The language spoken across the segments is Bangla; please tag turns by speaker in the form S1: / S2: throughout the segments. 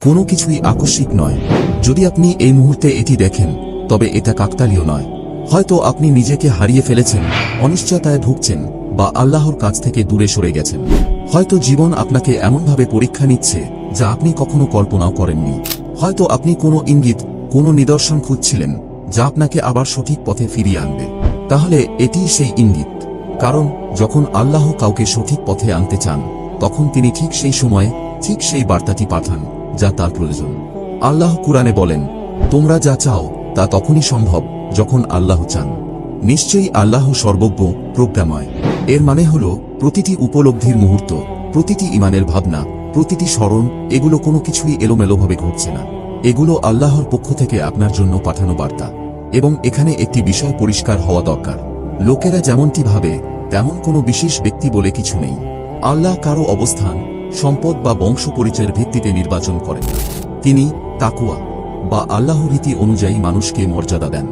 S1: কোনো কিছুই আকস্মিক নয়। যদি আপনি এই মুহূর্তে এটি দেখেন, তবে এটা কাকতালীয় নয়। হয়তো আপনি নিজেকে হারিয়ে ফেলেছেন, অনিশ্চয়তায় ভুগছেন, বা আল্লাহর কাছ থেকে দূরে সরে গেছেন। হয়তো জীবন আপনাকে এমনভাবে পরীক্ষা নিচ্ছে যা আপনি কখনো কল্পনাও করেননি। হয়তো আপনি কোনো ইঙ্গিত, কোনো নিদর্শন খুঁজছিলেন যা আপনাকে আবার সঠিক পথে ফিরিয়ে আনবে। তাহলে এটিই সেই ইঙ্গিত। কারণ যখন আল্লাহ কাউকে সঠিক পথে আনতে চান, তখন তিনি ঠিক সেই সময়ে ঠিক সেই বার্তাটি পাঠান যা তার প্রয়োজন। আল্লাহ কুরআনে বলেন, তোমরা যা চাও তা তখনই সম্ভব যখন আল্লাহ চান। নিশ্চয়ই আল্লাহ সর্বজ্ঞ, প্রজ্ঞাময়। এর মানে হল প্রতিটি উপলব্ধির মুহূর্ত, প্রতিটি ঈমানের ভাবনা, প্রতিটি স্মরণ, এগুলো কোনো কিছুই এলোমেলোভাবে ঘটছে না। এগুলো আল্লাহর পক্ষ থেকে আপনার জন্য পাঠানো বার্তা। এবং এখানে একটি বিষয় পরিষ্কার হওয়া দরকার। লোকেরা যেমনটি ভাবে তেমন কোনো বিশেষ ব্যক্তি বলে কিছু নেই। আল্লাহ কারো অবস্থান, সম্পদ বা বংশ পরিচয়ের ভিত্তিতে নির্বাচন করেন না। তিনি তাকওয়া বা আল্লাহর রীতি অনুযায়ী মানুষকে মর্যাদা দেন।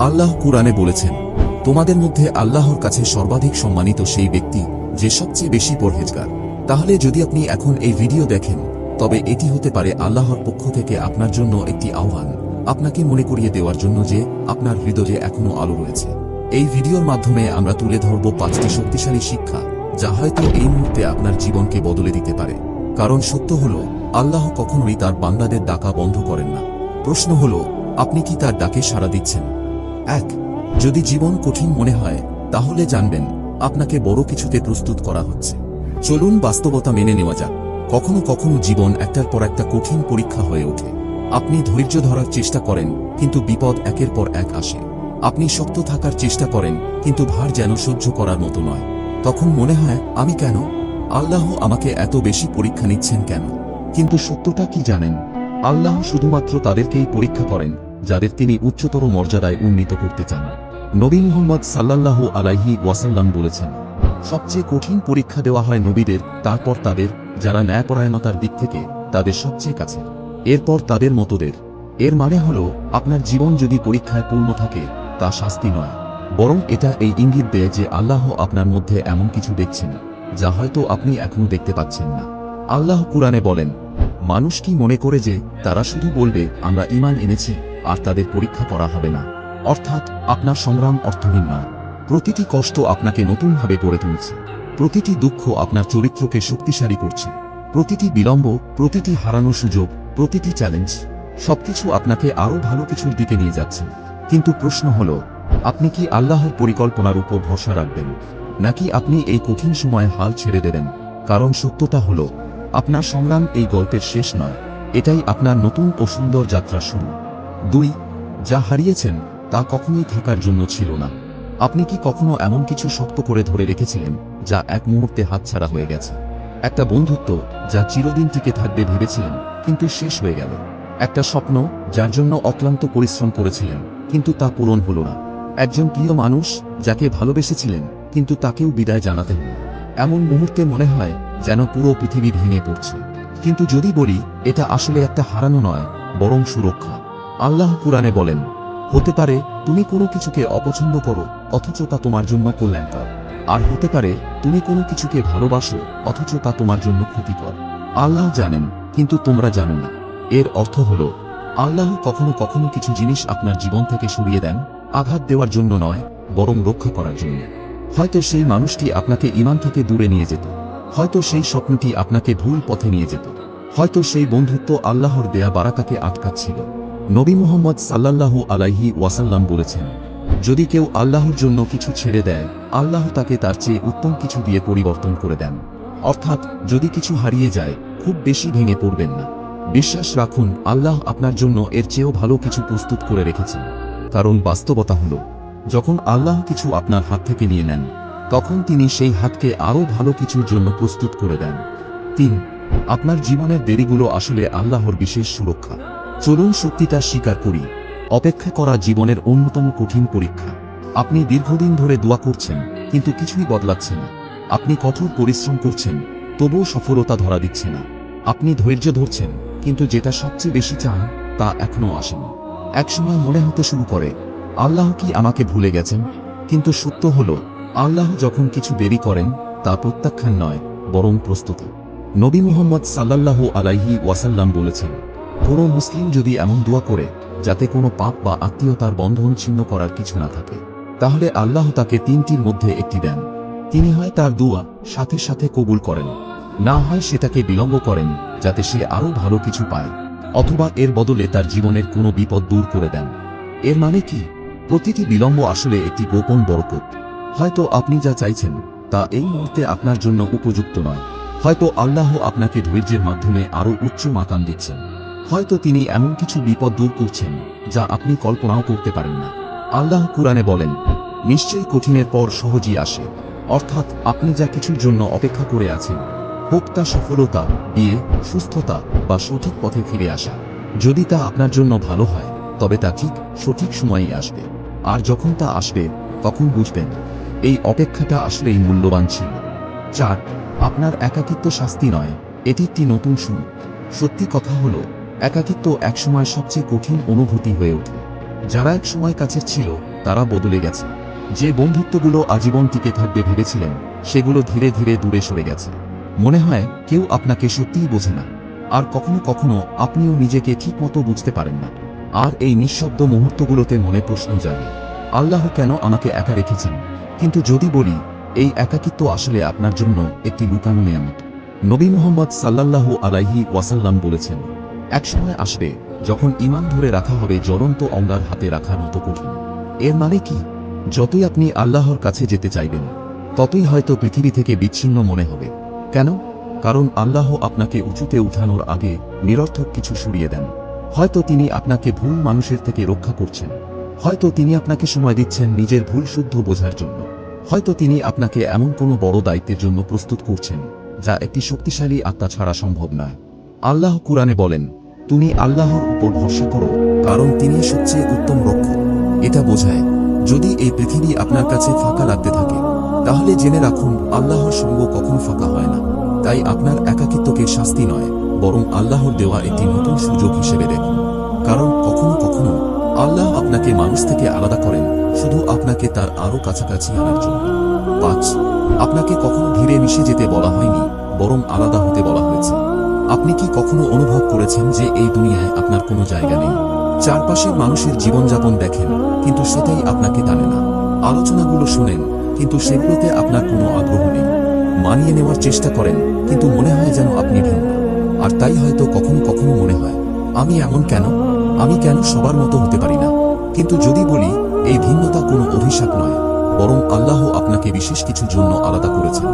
S1: আল্লাহ কুরআনে বলেছেন, তোমাদের মধ্যে আল্লাহর কাছে সর্বাধিক সম্মানিত সেই ব্যক্তি যে সবচেয়ে বেশি পরহেজগার। তাহলে যদি আপনি এখন এই ভিডিও দেখেন, তবে এটি হতে পারে আল্লাহর পক্ষ থেকে আপনার জন্য একটি আহ্বান, আপনাকে মনে করিয়ে দেওয়ার জন্য যে আপনার হৃদয়ে এখনো আলো রয়েছে। এই ভিডিওর মাধ্যমে আমরা তুলে ধরব 5টি শক্তিশালী শিক্ষা যা হয়তো এই মুহূর্তে আপনার জীবনকে বদলে দিতে পারে। কারণ সত্য হল, আল্লাহ কখনোই তার বান্দাদের ডাকা বন্ধ করেন না। প্রশ্ন হল, আপনি কি তার ডাকে সাড়া দিচ্ছেন? 1. যদি জীবন কঠিন মনে হয়, তাহলে জানবেন আপনাকে বড় কিছুতে প্রস্তুত করা হচ্ছে। চলুন বাস্তবতা মেনে নেওয়া যাক। কখনো কখনো জীবন একটার পর একটা কঠিন পরীক্ষা হয়ে ওঠে। আপনি ধৈর্য ধরার চেষ্টা করেন, কিন্তু বিপদ একের পর এক আসে। আপনি শক্ত থাকার চেষ্টা করেন, কিন্তু ভার যেন সহ্য করার মতো নয়। তখন মনে হয়, আমি কেন? আল্লাহ আমাকে এত বেশি পরীক্ষা নিচ্ছেন কেন? কিন্তু সত্যটা কি জানেন? আল্লাহ শুধুমাত্র তাদেরকেই পরীক্ষা করেন যাদের তিনি উচ্চতর মর্যাদায় উন্নীত করতে চান। নবী মুহাম্মদ সাল্লাল্লাহু আলাইহি ওয়াসাল্লাম বলেছেন, সবচেয়ে কঠিন পরীক্ষা দেওয়া হয় নবীদের, তারপর তাদের যারা ন্যায়পরায়ণতার দিক থেকে তাদের সবচেয়ে কাছে, এরপর তাদের মতোদের। এর মানে হলো, আপনার জীবন যদি পরীক্ষায় পূর্ণ থাকে, তা শাস্তি নয়, বরং এটা এই ইঙ্গিত দেয় যে আল্লাহ আপনার মধ্যে এমন কিছু দেখছেন যা হয়তো আপনি এখনো দেখতে পাচ্ছেন না। আল্লাহ কুরআনে বলেন, মানুষ কি মনে করে যে তারা শুধু বলবে আমরা ঈমান এনেছি আর তাদের পরীক্ষা করা হবে না? অর্থাৎ আপনার সংগ্রাম অর্থহীন নয়। প্রতিটি কষ্ট আপনাকে নতুনভাবে গড়ে তুলছে। প্রতিটি দুঃখ আপনার চরিত্রকে শক্তিশালী করছে। প্রতিটি বিলম্ব, প্রতিটি হারানো সুযোগ, প্রতিটি চ্যালেঞ্জ, সবকিছু আপনাকে আরো ভালো কিছুর দিকে নিয়ে যাচ্ছে। কিন্তু প্রশ্ন হলো, আপনি কি আল্লাহর পরিকল্পনার উপর ভরসা রাখবেন, নাকি আপনি এই কঠিন সময়ে হাল ছেড়ে দেবেন? কারণ সত্যটা হলো, আপনার সংগ্রাম এই গল্পের শেষ নয়, এটাই আপনার নতুন ও সুন্দর যাত্রা শুরু। 2. যা হারিয়েছেন তা কখনোই থাকার জন্য ছিল না। আপনি কি কখনো এমন কিছু শক্ত করে ধরে রেখেছিলেন যা এক মুহূর্তে হাতছাড়া হয়ে গেছে? একটা বন্ধুত্ব যা চিরদিন টিকে থাকবে ভেবেছিলেন, কিন্তু শেষ হয়ে গেল। একটা স্বপ্ন যার জন্য অক্লান্ত পরিশ্রম করেছিলেন, কিন্তু তা পূরণ হলো না। একজন প্রিয় মানুষ যাকে ভালোবেসেছিলেন, কিন্তু তাকেও বিদায় জানাতে হলো। এমন মুহূর্তে মনে হয় যেন পুরো পৃথিবী ভেঙে পড়ছে। কিন্তু যদি বলি, এটা আসলে একটা হারানো নয়, বরং সুরক্ষা। আল্লাহ কুরআনে বলেন, হতে পারে তুমি কোনো কিছুকে অপছন্দ করো, অথচ তা তোমার জন্য কল্যাণকর। আর হতে পারে তুমি কোনো কিছুকে ভালোবাসো, অথচ তা তোমার জন্য ক্ষতিকর। আল্লাহ জানেন, কিন্তু তোমরা জানো না। এর অর্থ হলো, আল্লাহ কখনো কখনো কিছু জিনিস আপনার জীবন থেকে সরিয়ে দেন, আঘাত দেওয়ার জন্য নয়, বরং রক্ষা করার জন্য। হয়তো সেই মানুষটি আপনাকে ঈমান থেকে দূরে নিয়ে যেত, হয়তো সেই স্বপ্নটি আপনাকে ভুল পথে নিয়ে যেত, হয়তো সেই বন্ধুত্ব আল্লাহর দেয়া বারাকাকে আটকাচ্ছিল। নবী মুহাম্মদ সাল্লাল্লাহু আলাইহি ওয়াসাল্লাম বলেছেন, যদি কেউ আল্লাহর জন্য কিছু ছেড়ে দেয়, আল্লাহ তাকে তার চেয়ে উত্তম কিছু দিয়ে পরিবর্তন করে দেন। অর্থাৎ যদি কিছু হারিয়ে যায়, খুব বেশি ভেঙে পড়বেন না। বিশ্বাস রাখুন, আল্লাহ আপনার জন্য এর চেয়েও ভালো কিছু প্রস্তুত করে রেখেছেন। কারণ বাস্তবতা হলো, যখন আল্লাহ কিছু আপনার হাত থেকে নিয়ে নেন, তখন তিনি সেই হাতকে আরো ভালো কিছুর জন্য প্রস্তুত করে দেন। 3. আপনার জীবনের দেরিগুলো আসলে আল্লাহর বিশেষ সুরক্ষা। চলুন সত্যিটা স্বীকার করি, অপেক্ষা করা জীবনের অন্যতম কঠিন পরীক্ষা। আপনি দীর্ঘদিন ধরে দোয়া করছেন, কিন্তু কিছুই বদলাচ্ছে না। আপনি কঠোর পরিশ্রম করছেন, তবুও সফলতা ধরা দিচ্ছে না। আপনি ধৈর্য ধরছেন, কিন্তু যেটা সবচেয়ে বেশি চান তা এখনো আসেনি। একসময় মনে হতে শুরু করে, আল্লাহ কি আমাকে ভুলে গেছেন? কিন্তু সত্য হলো, আল্লাহ যখন কিছু দেরি করেন, তা প্রত্যাখ্যান নয়, বরং প্রস্তুতি। নবী মুহাম্মদ সাল্লাল্লাহু আলাইহি ওয়াসাল্লাম বলেছেন, কোনো মুসলিম যদি এমন দোয়া করে যাতে কোনো পাপ বা আত্মীয়তার বন্ধন ছিন্ন করার কিছু না থাকে, তাহলে আল্লাহ তাকে তিনটির মধ্যে একটি দেন। তিনি হয় তার দোয়া সাথে সাথে কবুল করেন, না হয় সেটাকে বিলম্ব করেন যাতে সে আরও ভালো কিছু পায়, অথবা এর বদলে তার জীবনের কোনো বিপদ দূর করে দেন। এর মানে কি? প্রতিটি বিলম্ব আসলে একটি গোপন বরকত। হয়তো আপনি যা চাইছেন তা এই মুহূর্তে আপনার জন্য উপযুক্ত নয়। হয়তো আল্লাহ আপনাকে ধৈর্যের মাধ্যমে আরও উচ্চ মাকাম দিচ্ছেন। হয়তো তিনি এমন কিছু বিপদ দূর করছেন যা আপনি কল্পনাও করতে পারেন না। আল্লাহ কুরআনে বলেন, নিশ্চয়ই কঠিনের পর সহজই আসে। অর্থাৎ আপনি যা কিছুর জন্য অপেক্ষা করে আছেন, হোক তা সফলতা, বিয়ে, সুস্থতা বা সঠিক পথে ফিরে আসা, যদি তা আপনার জন্য ভালো হয় তবে তা ঠিক সঠিক সময়েই আসবে। আর যখন তা আসবে তখন বুঝবেন এই অপেক্ষাটা আসলেই মূল্যবান ছিল। 4. আপনার একাকিত্ব শাস্তি নয়, এটি একটি নতুন শুরু। সত্যি কথা হলো, একাকিত্ব একসময় সবচেয়ে কঠিন অনুভূতি হয়ে ওঠে। যারা একসময় কাছের ছিল তারা বদলে গেছে। যে বন্ধুত্বগুলো আজীবন টিকে থাকবে ভেবেছিলেন, সেগুলো ধীরে ধীরে দূরে সরে গেছে। মনে হয় কেউ আপনাকে সত্যিই বোঝে না। আর কখনো কখনো আপনিও নিজেকে ঠিকমতো বুঝতে পারেন না। আর এই নিঃশব্দ মুহূর্তগুলোতে মনে প্রশ্ন জাগে, আল্লাহ কেন আমাকে একা রেখেছেন? কিন্তু যদি বলি, এই একাকিত্ব আসলে আপনার জন্য একটি লুকানো নিয়ামত। নবী মুহাম্মদ সাল্লাল্লাহু আলাইহি ওয়াসাল্লাম বলেছেন, একসময় আসবে যখন ঈমান ধরে রাখা হবে জ্বলন্ত অঙ্গার হাতে রাখার মতো কঠিন। এর মানে কি? যতই আপনি আল্লাহর কাছে যেতে চাইবেন, ততই হয়তো পৃথিবী থেকে বিচ্ছিন্ন মনে হবে। কেন? কারণ আল্লাহ আপনাকে উঁচুতে উঠানোর আগে নিরর্থক কিছু সরিয়ে দেন। হয়তো তিনি আপনাকে ভুল মানুষের থেকে রক্ষা করছেন। হয়তো তিনি আপনাকে সময় দিচ্ছেন নিজের ভুল শুদ্ধ বোঝার জন্য। হয়তো তিনি আপনাকে এমন কোনো বড় দায়িত্বের জন্য প্রস্তুত করছেন যা একটি শক্তিশালী আত্মা ছাড়া সম্ভব নয়। আল্লাহ কুরআনে বলেন, তুমি আল্লাহর উপর ভরসা করো, কারণ তিনি সবচেয়ে উত্তম রক্ষক। এটা বোঝায়, যদি এই পৃথিবী আপনার কাছে ফাঁকা লাগতে থাকে, তাহলে জেনে রাখুন আল্লাহর সঙ্গ কখনো ফাঁকা হয় না। তাই আপনার একাকিত্বকে শাস্তি নয়, বরং আল্লাহর দেওয়া একটি নতুন সুযোগ হিসেবে দেখুন। কারণ কখনো কখনো আল্লাহ আপনাকে মানুষ থেকে আলাদা করেন শুধু আপনাকে তার আরো কাছাকাছি আনার জন্য। 5. আপনাকে কখনো ধীরে মিশে যেতে বলা হয়নি, বরং আলাদা হতে বলা হয়েছে। আপনি কি কখনো অনুভব করেছেন যে এই দুনিয়ায় আপনার কোনো জায়গা নেই? চারপাশের মানুষের জীবনযাপন দেখেন, কিন্তু সেটাই আপনাকে টানে না। আলোচনাগুলো শুনেন, কিন্তু সেগুলোতে আপনার কোনো আগ্রহ নেই। মানিয়ে নেওয়ার চেষ্টা করেন, কিন্তু মনে হয় যেন আপনি ভিন্ন। আর তাই হয়তো কখনো কখনো মনে হয়, আমি এমন কেন? আমি কেন সবার মতো হতে পারি না? কিন্তু যদি বলি, এই ভিন্নতা কোনো অভিশাপ নয়, বরং আল্লাহ আপনাকে বিশেষ কিছুর জন্য আলাদা করেছেন।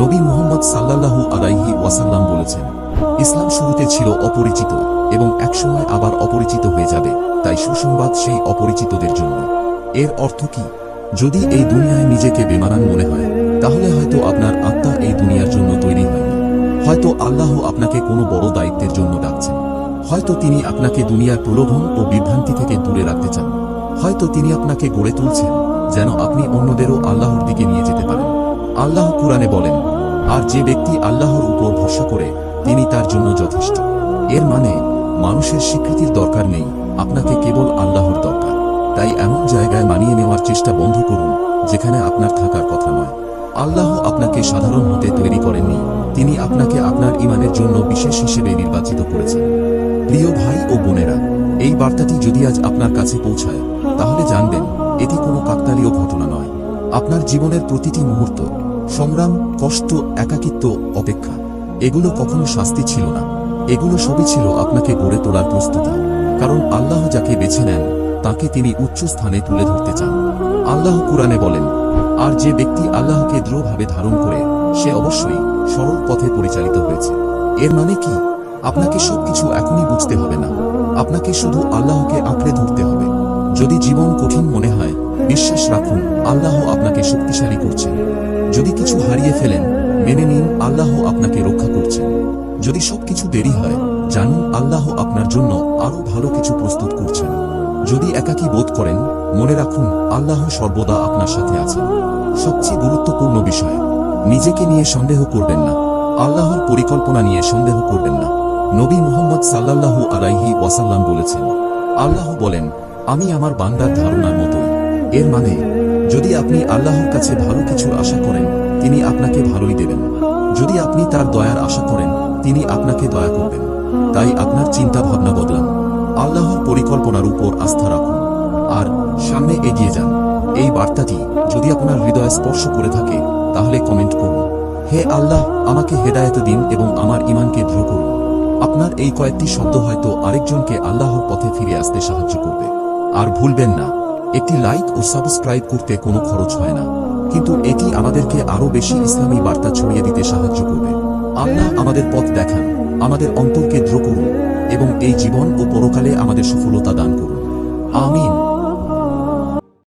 S1: নবী মুহাম্মদ সাল্লাল্লাহু আলাইহি ওয়াসাল্লাম বলেছেন, ইসলাম শুরুতে ছিল অপরিচিত এবং একসময় আবার অপরিচিত হয়ে যাবে। তাই সুসংবাদ সেই অপরিচিতদের জন্য। এর অর্থ কি? যদি এই দুনিয়ায় নিজেকে বেমানান মনে হয়, তাহলে হয়তো আপনার আত্মা এই দুনিয়ার জন্য তৈরি হয়নি। হয়তো আল্লাহ আপনাকে কোনো বড় দায়িত্বের জন্য ডাকছেন। হয়তো তিনি আপনাকে দুনিয়ার প্রলোভন ও বিভ্রান্তি থেকে দূরে রাখতে চান। হয়তো তিনি আপনাকে গড়ে তুলছেন যেন আপনি অন্যদেরও আল্লাহর দিকে নিয়ে যেতে পারেন। আল্লাহ কুরআনে বলেন, আর যে ব্যক্তি আল্লাহর উপর ভরসা করে তিনি তার জন্য যথেষ্ট। এর মানে মানুষের স্বীকৃতির দরকার নেই, আপনাকে কেবল আল্লাহর দরকার। তাই এমন জায়গায় মানিয়ে নেওয়ার চেষ্টা বন্ধ করুন যেখানে আপনার থাকার কথা নয়। আল্লাহ আপনাকে সাধারণ হতে তৈরি করেননি, তিনি আপনাকে আপনার ঈমানের জন্য বিশেষ হিসেবে নির্বাচিত করেছেন। প্রিয় ভাই ও বোনেরা, এই বার্তাটি যদি আজ আপনার কাছে পৌঁছায়, তাহলে জানবেন এটি কোনো কাকতালীয় ঘটনা নয়। আপনার জীবনের প্রতিটি মুহূর্ত, সংগ্রাম, কষ্ট, একাকিত্ব, অপেক্ষা, এগুলো কখনো শাস্তি ছিল না। এগুলো সবই ছিল আপনাকে গড়ে তোলার প্রস্তুতি। কারণ আল্লাহ যাকে বেছে নেন তাকে তিনি উচ্চ স্থানে তুলে ধরতে চান। আল্লাহ কুরআনে বলেন, আর যে ব্যক্তি আল্লাহকে দৃঢ়ভাবে ধারণ করে সে অবশ্যই সরল পথে পরিচালিত হয়েছে। এর মানে কি? আপনাকে সবকিছু এখনই বুঝতে হবে না, আপনাকে শুধু আল্লাহকে আঁকড়ে ধরতে হবে। যদি জীবন কঠিন মনে হয়, বিশ্বাস রাখুন আল্লাহ আপনাকে শক্তিশালী করছেন। যদি কিছু হারিয়ে ফেলেন, মেনে নিন আল্লাহ আপনাকে রক্ষা করছেন। যদি সবকিছু দেরি হয়, জানুন আল্লাহ আপনার জন্য আরো ভালো কিছু প্রস্তুত করছেন। যদি একাকী বোধ করেন, মনে রাখুন আল্লাহ সর্বদা আপনার সাথে আছেন। সবচেয়ে গুরুত্বপূর্ণ বিষয়, নিজেকে নিয়ে সন্দেহ করবেন না, আল্লাহর পরিকল্পনা নিয়ে সন্দেহ করবেন না। নবী মুহাম্মদ সাল্লাল্লাহু আলাইহি ওয়াসাল্লাম বলেছেন, আল্লাহ বলেন, আমি আমার বান্দার ধারণার মতোই। এর মানে, যদি আপনি আল্লাহর কাছে ভালো কিছুর আশা করেন, তিনি আপনাকে ভালোই দেবেন। যদি আপনি তার দয়ার আশা করেন তিনি আপনাকে দয়া করবেন। তাই আপনার চিন্তা ভাবনা বদলান, আল্লাহর পরিকল্পনার উপর আস্থা রাখুন আর সামনে এগিয়ে যান। এই বার্তাটি যদি আপনার হৃদয় স্পর্শ করে থাকে তাহলে কমেন্ট করুন, হে আল্লাহ, আমাকে হেদায়েত দিন এবং আমার ঈমানকে দৃঢ় করুন। আপনার এই কয়েকটি শব্দ হয়তো আরেকজনকে আল্লাহর পথে ফিরে আসতে সাহায্য করবে। আর ভুলবেন না, একটি লাইক ও সাবস্ক্রাইব করতে কোনো খরচ হয় না, কিন্তু এটি আমাদেরকে আরও বেশি ইসলামী বার্তা ছড়িয়ে দিতে সাহায্য করবে। আল্লাহ আমাদের পথ দেখান, আমাদের অন্তরকে দৃঢ় করুন এবং এই জীবন ও পরকালে আমাদের সফলতা দান করুন। আমিন।